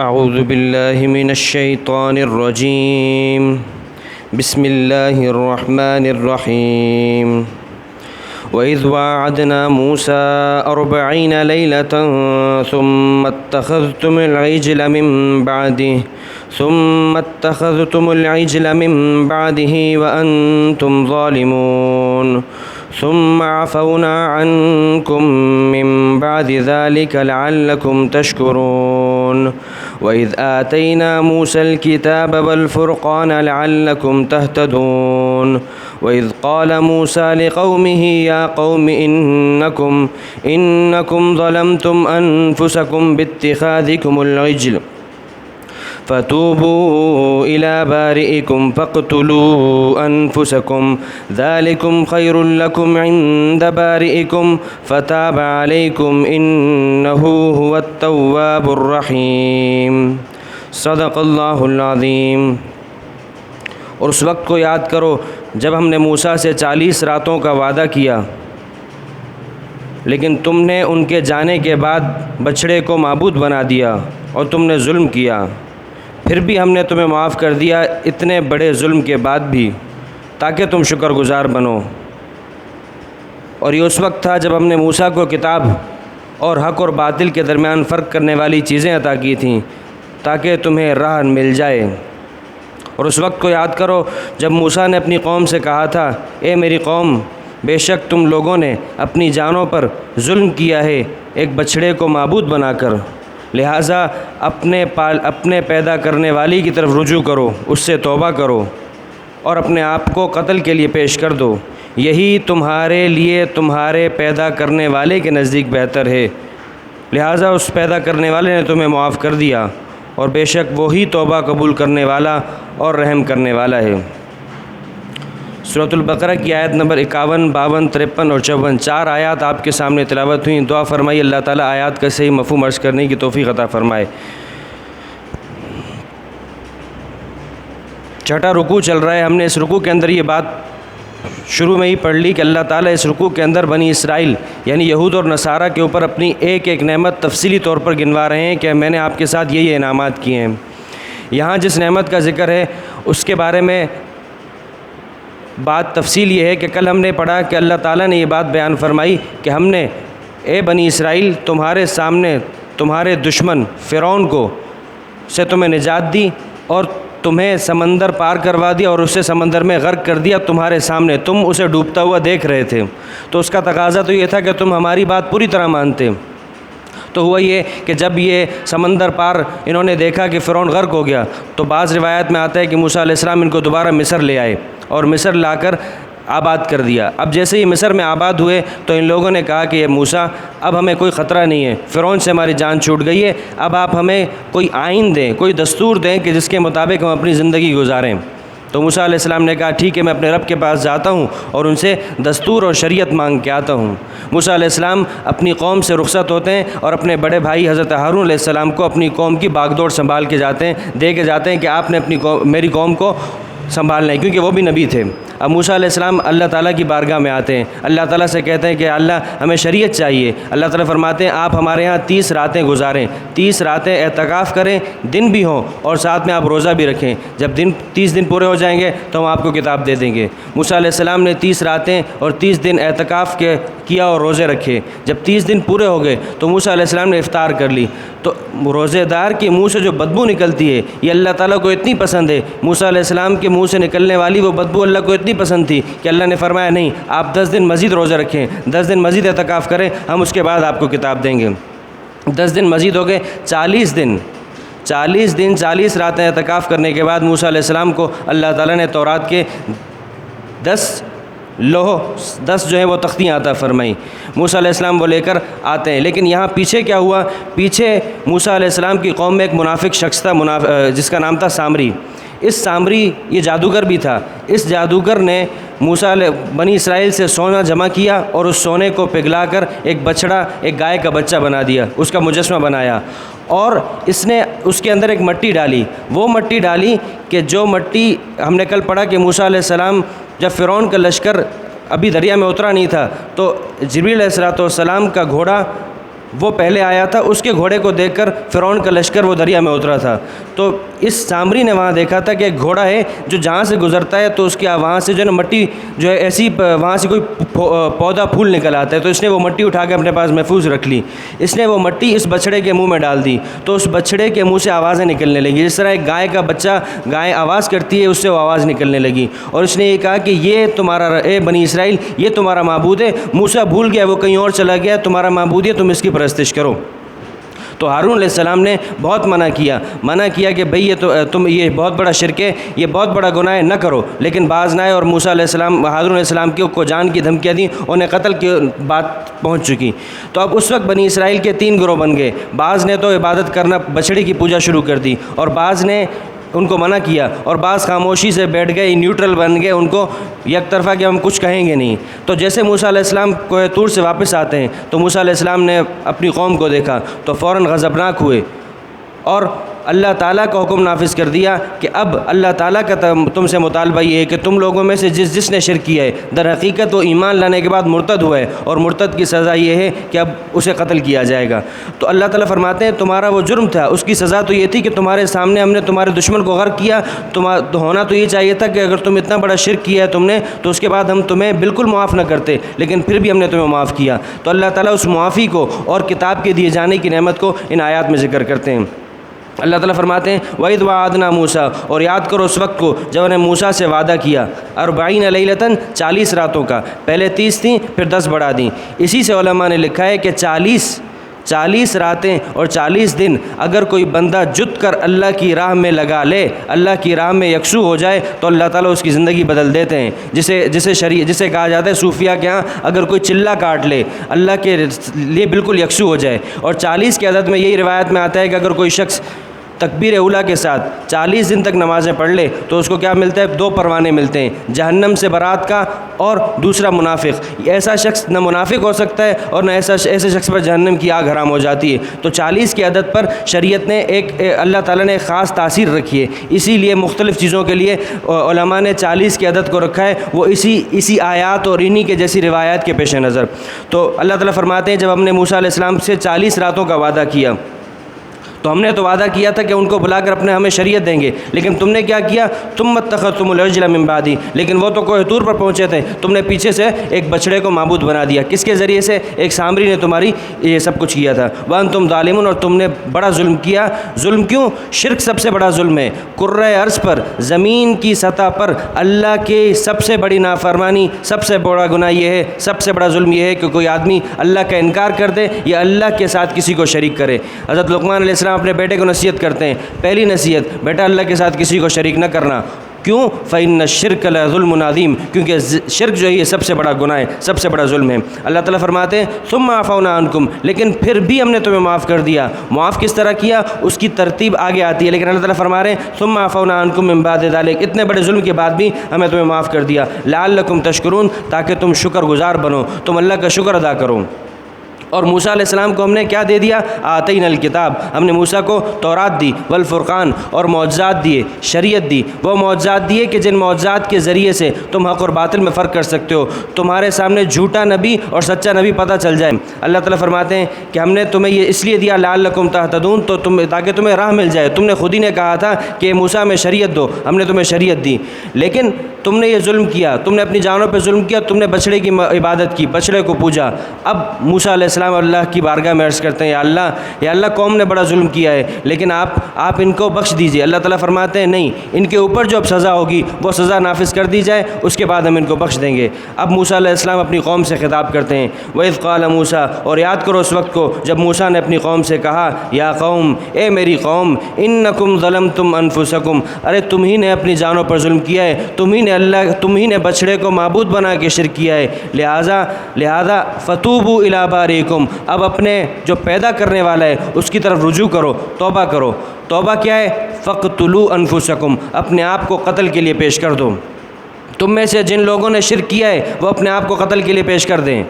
اعوذ باللہ من الشیطان الرجیم بسم اللہ الرحمن الرحیم وَإِذْ وَاعَدْنَا مُوسَىٰ 40 لَيْلَةً ثُمَّ اتَّخَذْتُمُ الْعِجْلَ مِن بَعْدِهِ وَأَنْتُمْ ظَالِمُونَ ثُمَّ عَفَوْنَا عَنْكُمْ مِن بَعْدِ ذَلِكَ لَعَلَّكُمْ تَشْكُرُونَ وَإِذْ آتَيْنَا مُوسَى الْكِتَابَ وَالْفُرْقَانَ لَعَلَّكُمْ تَهْتَدُونَ وَإِذْ قَالَ مُوسَىٰ لِقَوْمِهِ يَا قَوْمِ إِنَّكُمْ ظَلَمْتُمْ أَنفُسَكُمْ بِاتِّخَاذِكُمُ الْعِجْلَ فَتُوبُوا إِلَىٰ بَارِئِكُمْ فَاقْتُلُوا أَنفُسَكُمْ ذَلِكُمْ خَيْرٌ لَكُمْ عِندَ بَارِئِكُمْ فَتَابَ عَلَيْكُمْ إِنَّهُ هُوَ التَّوَّابُ الرَّحِيمُ صدق اللہ العظیم۔ اور اس وقت کو یاد کرو جب ہم نے موسیٰ سے 40 راتوں کا وعدہ کیا، لیکن تم نے ان کے جانے کے بعد بچھڑے کو معبود بنا دیا اور تم نے ظلم کیا، پھر بھی ہم نے تمہیں معاف کر دیا اتنے بڑے ظلم کے بعد بھی، تاکہ تم شکر گزار بنو۔ اور یہ اس وقت تھا جب ہم نے موسیٰ کو کتاب اور حق اور باطل کے درمیان فرق کرنے والی چیزیں عطا کی تھیں تاکہ تمہیں راہ مل جائے۔ اور اس وقت کو یاد کرو جب موسیٰ نے اپنی قوم سے کہا تھا، اے میری قوم، بے شک تم لوگوں نے اپنی جانوں پر ظلم کیا ہے ایک بچھڑے کو معبود بنا کر، لہٰذا اپنے پیدا کرنے والی کی طرف رجوع کرو، اس سے توبہ کرو اور اپنے آپ کو قتل کے لیے پیش کر دو، یہی تمہارے لیے تمہارے پیدا کرنے والے کے نزدیک بہتر ہے، لہٰذا اس پیدا کرنے والے نے تمہیں معاف کر دیا، اور بے شک وہی توبہ قبول کرنے والا اور رحم کرنے والا ہے۔ سورۃ البقرہ کی آیت نمبر 51، 52، 53 اور 54 4 آیات آپ کے سامنے تلاوت ہوئیں۔ دعا فرمائی اللہ تعالیٰ آیات کا صحیح مفہوم عرض کرنے کی توفیق عطا فرمائے۔ چھٹا رکوع چل رہا ہے، ہم نے اس رکوع کے اندر یہ بات شروع میں ہی پڑھ لی کہ اللہ تعالیٰ اس رکوع کے اندر بنی اسرائیل یعنی یہود اور نصارہ کے اوپر اپنی ایک ایک نعمت تفصیلی طور پر گنوا رہے ہیں کہ میں نے آپ کے ساتھ یہ انعامات کیے ہیں۔ یہاں جس نعمت کا ذکر ہے اس کے بارے میں بات تفصیل یہ ہے کہ کل ہم نے پڑھا کہ اللہ تعالیٰ نے یہ بات بیان فرمائی کہ ہم نے اے بنی اسرائیل تمہارے سامنے تمہارے دشمن فرعون کو سے تمہیں نجات دی اور تمہیں سمندر پار کروا دیا اور اسے سمندر میں غرق کر دیا تمہارے سامنے، تم اسے ڈوبتا ہوا دیکھ رہے تھے، تو اس کا تقاضا تو یہ تھا کہ تم ہماری بات پوری طرح مانتے۔ تو ہوا یہ کہ جب یہ سمندر پار انہوں نے دیکھا کہ فرعون غرق ہو گیا، تو بعض روایت میں آتا ہے کہ موسیٰ علیہ السلام ان کو دوبارہ مصر لے آئے اور مصر لا کر آباد کر دیا۔ اب جیسے ہی مصر میں آباد ہوئے تو ان لوگوں نے کہا کہ یہ موسیٰ اب ہمیں کوئی خطرہ نہیں ہے، فرعون سے ہماری جان چھوٹ گئی ہے، اب آپ ہمیں کوئی آئین دیں، کوئی دستور دیں کہ جس کے مطابق ہم اپنی زندگی گزاریں۔ تو موسیٰ علیہ السلام نے کہا ٹھیک ہے، میں اپنے رب کے پاس جاتا ہوں اور ان سے دستور اور شریعت مانگ کے آتا ہوں۔ موسیٰ علیہ السلام اپنی قوم سے رخصت ہوتے ہیں اور اپنے بڑے بھائی حضرت ہارون علیہ السلام کو اپنی قوم کی باغ دوڑ سنبھال کے جاتے ہیں، دے کے جاتے ہیں کہ آپ نے میری قوم کو سنبھالنا ہے، کیونکہ وہ بھی نبی تھے۔ اب موسیٰ علیہ السلام اللہ تعالیٰ کی بارگاہ میں آتے ہیں، اللہ تعالیٰ سے کہتے ہیں کہ اللہ ہمیں شریعت چاہیے۔ اللہ تعالیٰ فرماتے ہیں آپ ہمارے ہاں 30 راتیں گزاریں، 30 راتیں اعتکاف کریں، دن بھی ہوں اور ساتھ میں آپ روزہ بھی رکھیں، جب 30 دن پورے ہو جائیں گے تو ہم آپ کو کتاب دے دیں گے۔ موسیٰ علیہ السلام نے 30 راتیں اور 30 دن اعتکاف کیا اور روزے رکھے۔ جب 30 دن پورے ہو گئے تو موسیٰ علیہ السلام نے افطار کر لی۔ تو روزے دار کے منہ سے جو بدبو نکلتی ہے یہ اللہ تعالیٰ کو اتنی پسند ہے، موسیٰ علیہ السلام کے منہ سے نکلنے والی وہ بدبو اللہ کو اتنی پسند تھی کہ اللہ نے فرمایا نہیں، آپ 10 دن مزید روزہ رکھیں، 10 دن مزید اعتکاف کریں، ہم اس کے بعد آپ کو کتاب دیں گے۔ 10 دن مزید ہو گئے، 40 دن 40 راتیں اعتکاف کرنے کے بعد موسیٰ علیہ السلام کو اللہ تعالیٰ نے تورات کے 10 جو ہیں وہ تختیاں عطا فرمائیں۔ موسیٰ علیہ السلام وہ لے کر آتے ہیں، لیکن یہاں پیچھے کیا ہوا؟ پیچھے موسیٰ علیہ السلام کی قوم میں ایک منافق شخص تھا جس کا نام تھا سامری۔ اس سامری یہ جادوگر بھی تھا، اس جادوگر نے بنی اسرائیل سے سونا جمع کیا اور اس سونے کو پگھلا کر ایک بچڑا، ایک گائے کا بچہ بنا دیا، اس کا مجسمہ بنایا، اور اس نے اس کے اندر ایک مٹی ڈالی، وہ مٹی ڈالی کہ جو مٹی ہم نے کل پڑھا کہ موسیٰ علیہ السلام جب فرعون کا لشکر ابھی دریا میں اترا نہیں تھا تو جبریل علیہ السلام کا گھوڑا وہ پہلے آیا تھا، اس کے گھوڑے کو دیکھ کر فرعون کا لشکر وہ دریا میں اترا تھا۔ تو اس سامری نے وہاں دیکھا تھا کہ ایک گھوڑا ہے جو جہاں سے گزرتا ہے تو اس کے وہاں سے جو ہے نا مٹی جو ہے ایسی وہاں سے کوئی پودا پھول نکل آتا ہے، تو اس نے وہ مٹی اٹھا کے اپنے پاس محفوظ رکھ لی۔ اس نے وہ مٹی اس بچھڑے کے منہ میں ڈال دی تو اس بچھڑے کے منہ سے آوازیں نکلنے لگی، جس طرح ایک گائے کا بچہ گائے آواز کرتی ہے اس سے وہ آواز نکلنے لگی۔ اور اس نے یہ کہا کہ یہ تمہارا اے بنی اسرائیل یہ تمہارا معبود ہے، موسیٰ بھول گیا، وہ کہیں اور چلا گیا، تمہارا معبود ہے، تم اس کی پرستش کرو۔ تو ہارون علیہ السلام نے بہت منع کیا کہ بھئی یہ تو تم یہ بہت بڑا شرک ہے، یہ بہت بڑا گناہ ہے، نہ کرو، لیکن باز نہ آئے اور موسیٰ علیہ السلام ہارون علیہ السلام کو جان کی دھمکیاں دیں، انہیں قتل کی بات پہنچ چکی۔ تو اب اس وقت بنی اسرائیل کے 3 گروہ بن گئے، بعض نے تو عبادت کرنا بچڑے کی پوجا شروع کر دی اور بعض نے ان کو منع کیا، اور بعض خاموشی سے بیٹھ گئے، نیوٹرل بن گئے، ان کو یک طرفہ کہ ہم کچھ کہیں گے نہیں۔ تو جیسے موسیٰ علیہ السلام کوہ طور سے واپس آتے ہیں تو موسیٰ علیہ السلام نے اپنی قوم کو دیکھا تو فوراً غضبناک ہوئے اور اللہ تعالیٰ کا حکم نافذ کر دیا کہ اب اللہ تعالیٰ کا تم سے مطالبہ یہ ہے کہ تم لوگوں میں سے جس نے شرک کیا ہے در حقیقت وہ ایمان لانے کے بعد مرتد ہوا ہے، اور مرتد کی سزا یہ ہے کہ اب اسے قتل کیا جائے گا۔ تو اللہ تعالیٰ فرماتے ہیں تمہارا وہ جرم تھا، اس کی سزا تو یہ تھی کہ تمہارے سامنے ہم نے تمہارے دشمن کو غرق کیا، ہونا تو یہ چاہیے تھا کہ اگر تم اتنا بڑا شرک کیا ہے تم نے تو اس کے بعد ہم تمہیں بالکل معاف نہ کرتے، لیکن پھر بھی ہم نے تمہیں معاف کیا۔ تو اللہ تعالیٰ اس معافی کو اور کتاب کے دیے جانے کی نعمت کو ان آیات میں ذکر کرتے ہیں۔ اللہ تعالیٰ فرماتے ہیں وَإِذْ وَعَدْنَا مُوسَىٰ، اور یاد کرو اس وقت کو جب انہیں موسیٰ سے وعدہ کیا 40 لیلۃً 40 راتوں کا، پہلے 30 تھیں پھر 10 بڑھا دیں۔ اسی سے علماء نے لکھا ہے کہ 40 راتیں اور 40 دن اگر کوئی بندہ جت کر اللہ کی راہ میں لگا لے، اللہ کی راہ میں یکسو ہو جائے تو اللہ تعالیٰ اس کی زندگی بدل دیتے ہیں۔ جسے کہا جاتا ہے صوفیہ کے ہاں اگر کوئی چلہ کاٹ لے اللہ کے لیے بالکل یکسو ہو جائے۔ اور 40 کے عدد میں یہی روایت میں آتا ہے کہ اگر کوئی شخص تکبیر اولیٰ کے ساتھ 40 دن تک نمازیں پڑھ لے تو اس کو کیا ملتا ہے؟ 2 پروانے ملتے ہیں، جہنم سے برات کا اور دوسرا منافق۔ ایسا شخص نہ منافق ہو سکتا ہے اور نہ ایسے شخص پر جہنم کی آگ حرام ہو جاتی ہے۔ تو 40 کی عدد پر شریعت نے اللہ تعالیٰ نے خاص تاثیر رکھی ہے، اسی لیے مختلف چیزوں کے لیے علماء نے 40 کی عدد کو رکھا ہے، وہ اسی آیات اور انہی کے جیسی روایات کے پیش نظر۔ تو اللہ تعالیٰ فرماتے ہیں جب ہم نے موسیٰ علیہ السلام سے 40 راتوں کا وعدہ کیا تو ہم نے تو وعدہ کیا تھا کہ ان کو بلا کر ہمیں شریعت دیں گے، لیکن تم نے کیا کیا؟ تم اتخذتم العجل من بعدی، لیکن وہ تو کوہ طور پر پہنچے تھے، تم نے پیچھے سے ایک بچڑے کو معبود بنا دیا۔ کس کے ذریعے سے؟ ایک سامری نے تمہاری یہ سب کچھ کیا تھا۔ وانتم ظالمون، اور تم نے بڑا ظلم کیا۔ ظلم کیوں؟ شرک سب سے بڑا ظلم ہے۔ کرۂ ارض پر، زمین کی سطح پر اللہ کے سب سے بڑی نافرمانی، سب سے بڑا گناہ یہ ہے، سب سے بڑا ظلم یہ ہے کہ کوئی آدمی اللہ کا انکار کر دے یا اللہ کے ساتھ کسی کو شریک کرے۔ حضرت لقمان علیہ السلام اپنے بیٹے کو نصیحت کرتے ہیں، پہلی نصیحت بیٹا اللہ کے ساتھ کسی کو شریک نہ کرنا۔ کیوں؟ فَإِنَّ الشِّرْكَ لَظُلْمٌ عَظِيمٌ، کیونکہ شرک جو ہے یہ سب سے بڑا گناہ ہے، سب سے بڑا ظلم ہے۔ اللہ تعالیٰ فرماتے ہیں ثُمَّ عَفَوْنَا عَنْكُمْ، لیکن پھر بھی ہم نے تمہیں معاف کر دیا۔ معاف کس طرح کیا اس کی ترتیب آگے آتی ہے، لیکن اللہ تعالیٰ فرما رہے ہیں ثُمَّ عَفَوْنَا عَنْكُمْ مِن بَعْدِ ذَلِكَ، اتنے بڑے ظلم کے بعد بھی ہمیں تمہیں معاف کر دیا۔ لَعَلَّكُمْ تَشْكُرُونَ، تاکہ تم شکر گزار بنو، تم اللہ کا شکر ادا کرو۔ اور موسیٰ علیہ السلام کو ہم نے کیا دے دیا؟ آتینا الکتاب، ہم نے موسیٰ کو تورات دی، والفرقان، اور معجزات دیے، شریعت دی، وہ معجزات دیے کہ جن معجزات کے ذریعے سے تم حق اور باطل میں فرق کر سکتے ہو، تمہارے سامنے جھوٹا نبی اور سچا نبی پتہ چل جائے۔ اللہ تعالیٰ فرماتے ہیں کہ ہم نے تمہیں یہ اس لیے دیا لعلکم تہتدون، تو تاکہ تمہیں راہ مل جائے۔ تم نے خود ہی نے کہا تھا کہ موسیٰ میں شریعت دو، ہم نے تمہیں شریعت دی، لیکن تم نے یہ ظلم کیا، تم نے اپنی جانوں پہ ظلم کیا، تم نے بچڑے کی عبادت کی، بچڑے کو پوجا۔ اب موسیٰ علیہ السلام اللہ کی بارگاہ میں عرض کرتے ہیں یا اللہ قوم نے بڑا ظلم کیا ہے، لیکن آپ ان کو بخش دیجئے۔ اللہ تعالیٰ فرماتے ہیں نہیں، ان کے اوپر جو اب سزا ہوگی وہ سزا نافذ کر دی جائے، اس کے بعد ہم ان کو بخش دیں گے۔ اب موسیٰ علیہ السلام اپنی قوم سے خطاب کرتے ہیں وَإِذْ قَالَ مُوسَىٰ، اور یاد کرو اس وقت کو جب موسیٰ نے اپنی قوم سے کہا یا قوم، اے میری قوم، اِنَّكُمْ ظَلَمْتُمْ أَنفُسَكُمْ، ارے تم ہی نے اپنی جانوں پر ظلم کیا ہے، تم ہی نے بچڑے کو معبود بنا کے شرک کیا ہے، لہذا فَتُوبُوا إِلَىٰ بَارِئِكُمْ، اب اپنے جو پیدا کرنے والا ہے اس کی طرف رجوع کرو، توبہ کرو۔ توبہ کیا ہے؟ فَقْتُلُوا أَنفُسَكُمْ، اپنے آپ کو قتل کے لیے پیش کر دو۔ تم میں سے جن لوگوں نے شرک کیا ہے وہ اپنے آپ کو قتل کے لیے پیش کر دیں۔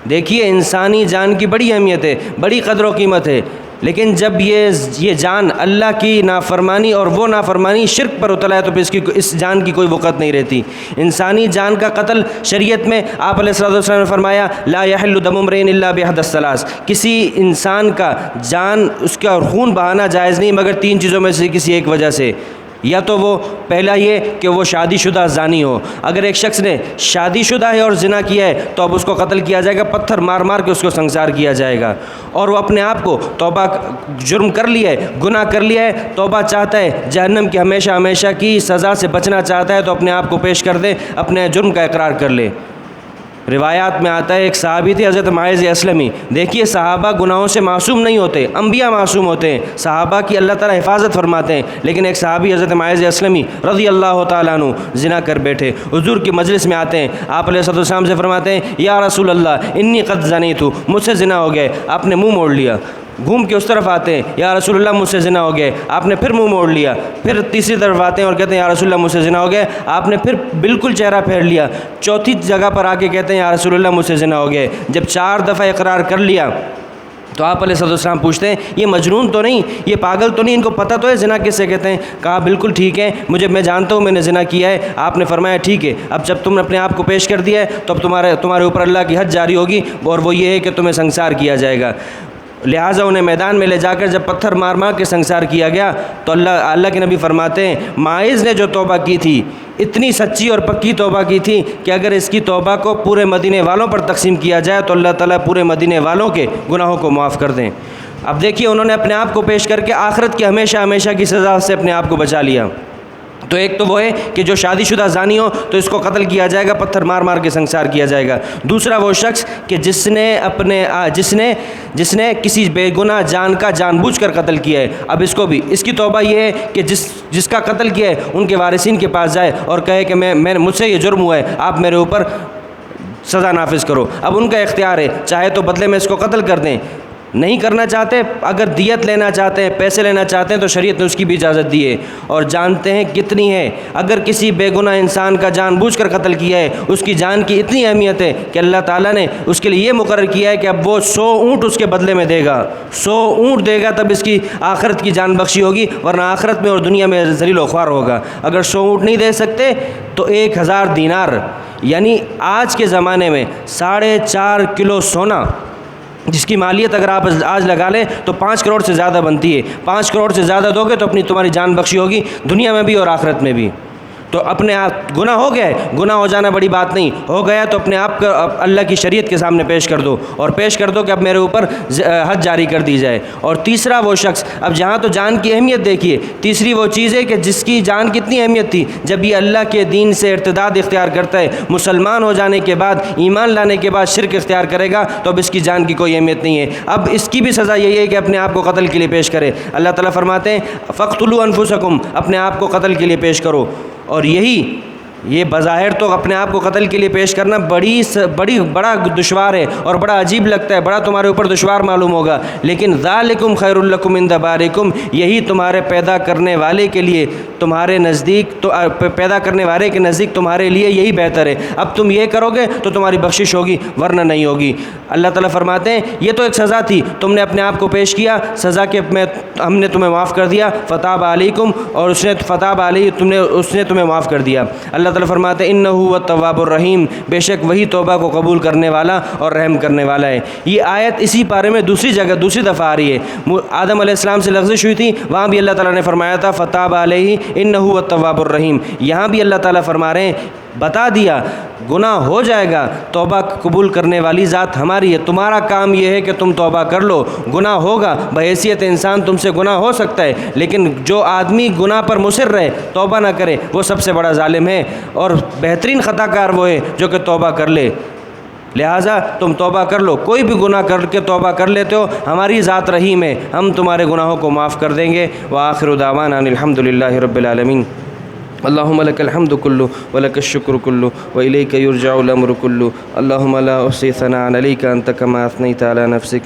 دیکھیے انسانی جان کی بڑی اہمیت ہے، بڑی قدر و قیمت ہے۔ لیکن جب یہ جان اللہ کی نافرمانی اور وہ نافرمانی شرک پر اتلا ہے تو پھر اس جان کی کوئی وقت نہیں رہتی۔ انسانی جان کا قتل شریعت میں آپ علیہ الصلوۃ والسلام نے فرمایا لا یحل دم امرئ الا باحد الثلاث، کسی انسان کا جان اس کا خون بہانا جائز نہیں مگر تین چیزوں میں سے کسی ایک وجہ سے، یا تو وہ پہلا یہ کہ وہ شادی شدہ زانی ہو، اگر ایک شخص نے شادی شدہ ہے اور زنا کیا ہے تو اب اس کو قتل کیا جائے گا، پتھر مار مار کے اس کو سنسار کیا جائے گا، اور وہ اپنے آپ کو توبہ جرم کر لیا ہے، گناہ کر لیا ہے، توبہ چاہتا ہے، جہنم کی ہمیشہ ہمیشہ کی سزا سے بچنا چاہتا ہے تو اپنے آپ کو پیش کر دے، اپنے جرم کا اقرار کر لے۔ روایات میں آتا ہے ایک صحابی تھے حضرت معاذ اسلمی، دیکھیے صحابہ گناہوں سے معصوم نہیں ہوتے، انبیاء معصوم ہوتے ہیں، صحابہ کی اللہ تعالیٰ حفاظت فرماتے ہیں، لیکن ایک صحابی حضرت معاذ اسلمی رضی اللہ تعالیٰ عنہ زنا کر بیٹھے، حضور کی مجلس میں آتے ہیں، آپ علیہ السلام سے فرماتے ہیں یا رسول اللہ انی قد زنیت، مجھ سے زنا ہو گئے، آپ نے منہ موڑ لیا، گھوم کے اس طرف آتے ہیں یا رسول اللہ مجھ سے زنا ہو گئے، آپ نے پھر منہ موڑ لیا، پھر تیسری طرف آتے ہیں اور کہتے ہیں یا رسول اللہ مجھ سے زنا ہو گئے، آپ نے پھر بالکل چہرہ پھیر لیا، چوتھی جگہ پر آ کے کہتے ہیں یا رسول اللہ مجھ سے زنا ہو گئے۔ جب 4 دفعہ اقرار کر لیا تو آپ علیہ السلام پوچھتے ہیں یہ مجنون تو نہیں، یہ پاگل تو نہیں، ان کو پتہ تو ہے زنا کس سے کہتے ہیں؟ کہا بالکل ٹھیک ہے، میں جانتا ہوں میں نے زنا کیا ہے۔ آپ نے فرمایا ٹھیک ہے، اب جب تم نے اپنے آپ کو پیش کر دیا ہے تو اب تمہارے اوپر اللہ کی حد جاری ہوگی، اور وہ یہ ہے کہ تمہیں سنسار کیا جائے گا۔ لہٰذا انہیں میدان میں لے جا کر جب پتھر مار مار کے سنسار کیا گیا تو اللہ کے نبی فرماتے ہیں معاذ نے جو توبہ کی تھی اتنی سچی اور پکی توبہ کی تھی کہ اگر اس کی توبہ کو پورے مدینے والوں پر تقسیم کیا جائے تو اللہ تعالیٰ پورے مدینے والوں کے گناہوں کو معاف کر دیں۔ اب دیکھیے انہوں نے اپنے آپ کو پیش کر کے آخرت کی ہمیشہ ہمیشہ کی سزا سے اپنے آپ کو بچا لیا۔ تو ایک تو وہ ہے کہ جو شادی شدہ زانی ہو تو اس کو قتل کیا جائے گا، پتھر مار مار کے سنسار کیا جائے گا۔ دوسرا وہ شخص کہ جس نے کسی بے گناہ جان کا جان بوجھ کر قتل کیا ہے، اب اس کو بھی اس کی توبہ یہ ہے کہ جس کا قتل کیا ہے ان کے وارثین کے پاس جائے اور کہے کہ مجھ سے یہ جرم ہوا ہے، آپ میرے اوپر سزا نافذ کرو۔ اب ان کا اختیار ہے، چاہے تو بدلے میں اس کو قتل کر دیں، نہیں کرنا چاہتے، اگر دیت لینا چاہتے ہیں، پیسے لینا چاہتے ہیں تو شریعت نے اس کی بھی اجازت دی ہے، اور جانتے ہیں کتنی ہے، اگر کسی بے گناہ انسان کا جان بوجھ کر قتل کیا ہے اس کی جان کی اتنی اہمیت ہے کہ اللہ تعالیٰ نے اس کے لیے یہ مقرر کیا ہے کہ اب وہ 100 اونٹ اس کے بدلے میں دے گا، 100 اونٹ دے گا تب اس کی آخرت کی جان بخشی ہوگی، ورنہ آخرت میں اور دنیا میں ذلیل و خوار ہوگا۔ اگر 100 اونٹ نہیں دے سکتے تو 1000 دینار، یعنی آج کے زمانے میں 4.5 کلو سونا، جس کی مالیت اگر آپ آج لگا لیں تو 5 کروڑ سے زیادہ بنتی ہے، 5 کروڑ سے زیادہ دو گے تو تمہاری جان بخشی ہوگی دنیا میں بھی اور آخرت میں بھی۔ تو اپنے آپ گناہ ہو گیا ہے، گناہ ہو جانا بڑی بات نہیں، ہو گیا تو اپنے آپ کو اللہ کی شریعت کے سامنے پیش کر دو، اور پیش کر دو کہ اب میرے اوپر حد جاری کر دی جائے۔ اور تیسرا وہ شخص، اب جہاں تو جان کی اہمیت دیکھیے، تیسری وہ چیز ہے کہ جس کی جان کتنی اہمیت تھی، جب یہ اللہ کے دین سے ارتداد اختیار کرتا ہے، مسلمان ہو جانے کے بعد، ایمان لانے کے بعد شرک اختیار کرے گا تو اب اس کی جان کی کوئی اہمیت نہیں ہے، اب اس کی بھی سزا یہی ہے کہ اپنے آپ کو قتل کے لیے پیش کرے۔ اللہ تعالیٰ فرماتے ہیں فَاقْتُلُوا أَنفُسَكُمْ، اپنے آپ کو قتل کے لیے پیش کرو۔ اور یہ بظاہر تو اپنے آپ کو قتل کے لیے پیش کرنا بڑا دشوار ہے اور بڑا عجیب لگتا ہے، بڑا تمہارے اوپر دشوار معلوم ہوگا، لیکن ذالکم خیر لکم عند بارئکم، یہی تمہارے پیدا کرنے والے کے لیے تمہارے نزدیک، تو پیدا کرنے والے کے نزدیک تمہارے لیے یہی بہتر ہے، اب تم یہ کرو گے تو تمہاری بخشش ہوگی ورنہ نہیں ہوگی۔ اللہ تعالیٰ فرماتے ہیں یہ تو ایک سزا تھی، تم نے اپنے آپ کو پیش کیا، سزا کے ہم نے تمہیں معاف کر دیا، فتاب علیکم، اور اس نے تمہیں معاف کر دیا۔ اللہ تعالیٰ فرماتے ہیں انہ هو التواب الرحیم، بے شک وہی توبہ کو قبول کرنے والا اور رحم کرنے والا ہے۔ یہ آیت اسی پارے میں دوسری دفعہ آ رہی ہے، آدم علیہ السلام سے لغزش ہوئی تھی، وہاں بھی اللہ تعالیٰ نے فرمایا تھا فتاب علیہ انہ هو التواب الرحیم، یہاں بھی اللہ تعالیٰ فرما رہے ہیں بتا دیا گناہ ہو جائے گا، توبہ قبول کرنے والی ذات ہماری ہے، تمہارا کام یہ ہے کہ تم توبہ کر لو، گناہ ہوگا، بحیثیت انسان تم سے گناہ ہو سکتا ہے، لیکن جو آدمی گناہ پر مصر رہے، توبہ نہ کرے، وہ سب سے بڑا ظالم ہے، اور بہترین خطا کار وہ ہے جو کہ توبہ کر لے۔ لہٰذا تم توبہ کر لو، کوئی بھی گناہ کر کے توبہ کر لیتے ہو، ہماری ذات رحیم ہے، ہم تمہارے گناہوں کو معاف کر دیں گے۔ وآخر دعوانا ان الحمد للہ رب العالمین۔ اللهم لك الحمد كله ولك الشكر كله وإليك يرجع الأمر كله، اللهم لا أحصي ثناء عليك أنت كما أثنيت على نفسك